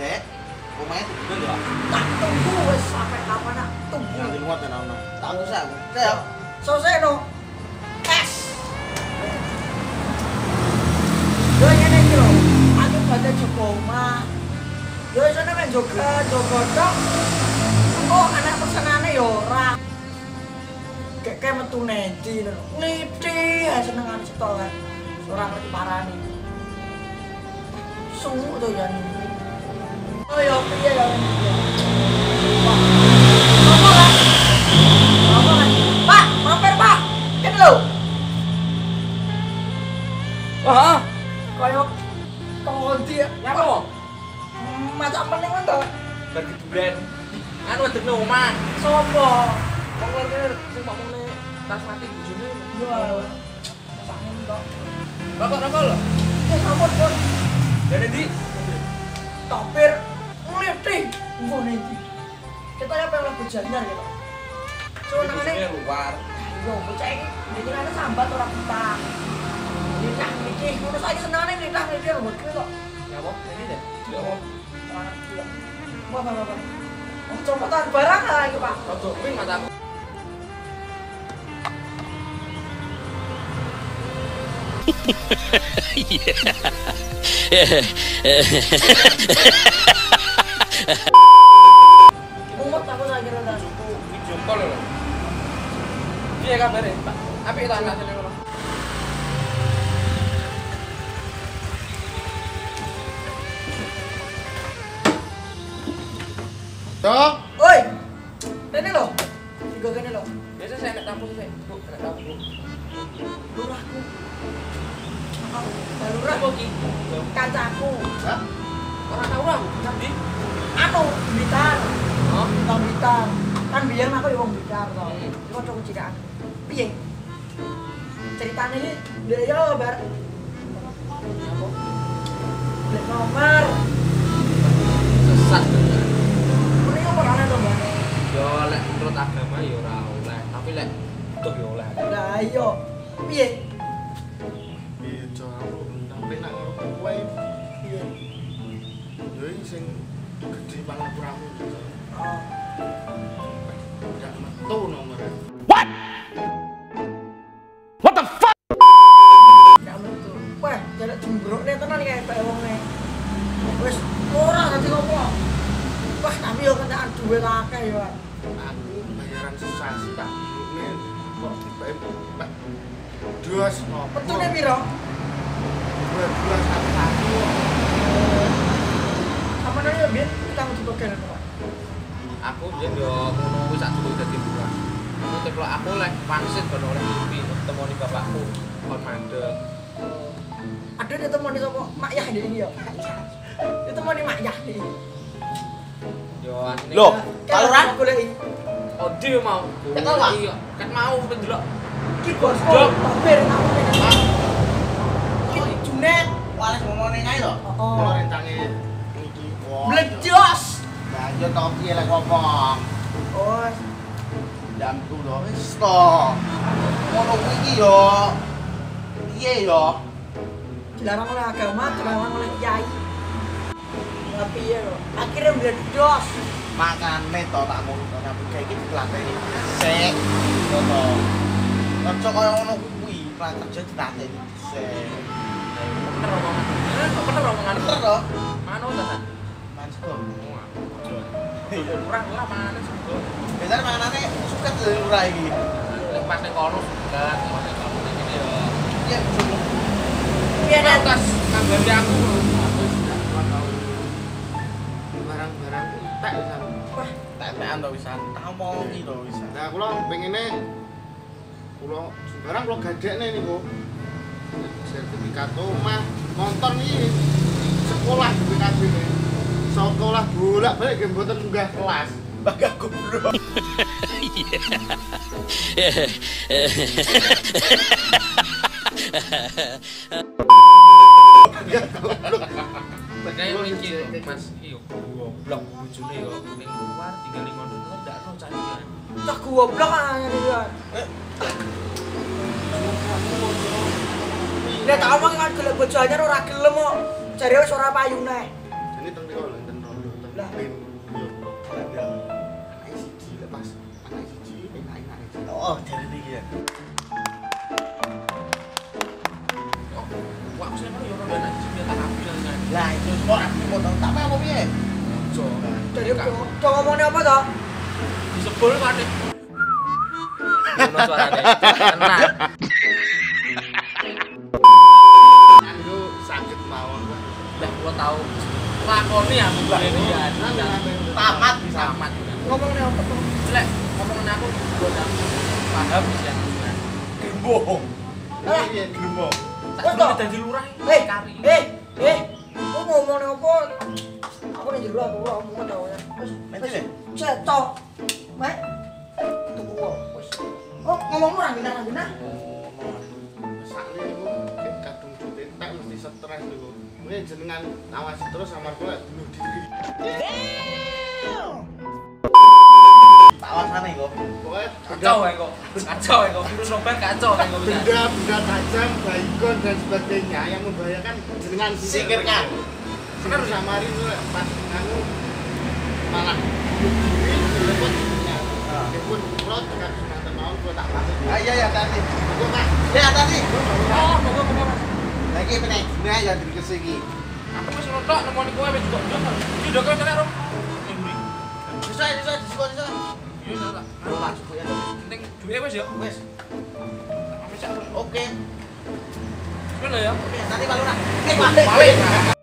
Sek, omahe tunggu lho. Tak tunggu wis sampai kapan nak tunggu. Nanti luwat ya ana. Tak usah aku. Saya Selesai no. Tes. Yo ngene iki lho. Aku badhe Joko omah. Yo iso nek joget, joget tok. Oh, anak pesenane yo ora. Kayak metu nendi lho. Niti ya senengane setolan. Ora ngerti parane. Sungguh to ya ini. Oh yo piye ya ini. Wah. Ngomong lah. Ngomong lah. Pak, mampir Pak. Kene lho. Wah, koyo kondi ya. Nyapa? Macam meneng men to. Bagi duren. Anu wedene omah. Sopo? Wong lere sing ngomone tas mati bojone. Yo. Sangen to. Rokok lho. Ya sampun pun. Dari ndi? Topir ngliti. Ngene iki. Kita ya pengen lagu janyar gitu. So nangane luar. yo bocah iki jenengane sambat ora kita. Nitah iki ngono saiki senengane nitah iki lho kok. Nyapa? Ini deh. Yo. Ora ngerti. Wah. Oh, copotan barang lah iki, Pak. Rodok ping mataku. Umut aku lagi rada. Video call lho. Piye kabare, Pak? Apik ta anak sene ngono? Toh, Oi. Kene lho. Tiga kene lho. Biasa saya nek tamu sih. Bu, nek tamu. Lurahku. Lurah Apa ki? kancaku. Hah? Ora tau ora. Ndi? Anu, Blitar. Oh, Blitar. Kan biyen aku yo wong Blitar to. Iku kancaku cikaan. Piye? Ceritane iki ndek yo bar. nyapa? Blek nomor. Sesat. Mending apa ana to, Mbak? Yo lek menurut agama yo ora oleh, tapi lek tuh yo oleh. Lah iya. Piye? piye aku sampe nak ngono kowe. Piye? Yo iki sing gedhe pangapuramu. Oh. Ndak metu nomore. Gak metu. Wah, jaluk jembrokne tenan kae bae wonge. Wis ora dadi ngopo. Wah, tapi yo kenaan duwe akeh yo. Aku bayaran sesasi tak ini kok tiba-tiba Pak dos nopo. Petune piro? 12 satu. Sampeyan yo biyen kita mesti togel kok. Aku yen yo ngono wis sak dulu dadi lurah. Aku teplok aku lek pangsit ben oleh mimpi temoni bapakku kon mandeg. Ada ditemoni sapa? Mak Yah iki yo. Ditemoni Mak Yah iki. Yo asline. Loh, Paluran? goleki. Ode mau. Ketok, Pak? Iya, ket mau pendelok. Iki bosku, Dok. topir aku pengen. Iki Junet. Wales ngomongane kae lho. Oh. Kalau rencange iki. Bledos. Lah yo tok piye lek ngomong. Oh, Jam ku lho wis to. Ngono kuwi iki yo. Piye yo? dilarang oleh agama, dilarang oleh kiai. Lah piye lho? Akhirnya bledos. Makane to tak ngono to nyambut kayak iki dilateni. Sek. Yo to. Kanca kaya ngono kuwi, plan kerja dilateni. Sek. Bener omongan. Bener omongan. Bener to? Mano ta san? Mansko. Kurang ora mana sih. Biasane manganane suket lho ora iki. Lek pas ning kono sudah, pas ning kono ngene yo. Iya, Piye Nek nek tas nambani aku. barang-barang entek wisan. wah, Tetekan to wisan. Tak omongi to wisan. Nah, kula pengine kula barang kula gadekne niku. Sertifikat omah, motor iki sekolah BPKB. Sekolah bolak-balik nggih mboten munggah kelas. Bagak goblok. Bagak goblok. Kayak mikir Mas iyo goblok bojone yo ning luar tinggal ning ngono ndak ono carian. cah goblok ana iki. Nek tak omong kan golek bojo anyar ora gelem kok. Jare wis ora payu neh. Ini teng niku lho, teng rono. toh jare iki ya. Oh, aku sing yo ora ana senjata api lan. Lah itu semua aku potong tak apa piye? Jo. Jadi kok ngomongnya apa toh? Disebul panik. Ono suarane. Tenang. Aku sakit mawon. Lah gua tahu lakoni aku ngene ya. Tamat bisa. Tamat. Ngomongnya apa toh? Lek ngomongin aku gua paham sih ya. Gembong. Eh, Iya, gembong. Tak Wes, toh? dadi dadi lurah kari. Kok ngomongnya apa? Aku nih jero aku ngomong tau ya. Nanti deh. Cetok. Mek. Tuku kok. Wes. Oh, ngomong ora gina. Sakne niku kadung ditindak mesti stres niku. Kuwi jenengan awasi terus sama kula bunuh diri. Awasane kok. Pokoke Kacau ya kok. Kacau ya kok. Virus novel kacau ya kok. benda tajam, baygon dan sebagainya yang membahayakan jenengan singkirkan. Bener samari itu pas anu malah repot ya. Pun plot kan semacam mau gua tak pasang. Ah iya ya tadi. Gua Pak. Ya tadi. Oh, moga-moga. Lagi meneh dina ya dikese iki. Aku wis nonton nemoni kowe wis kok. Iki ndok kok tenek rom. Bisa disikon. Iya tak. Aku masuk ya. Penting duwe wis ya. Wes. Wis Oke. Ngono ya. Oke, nanti kalau nak. Balik.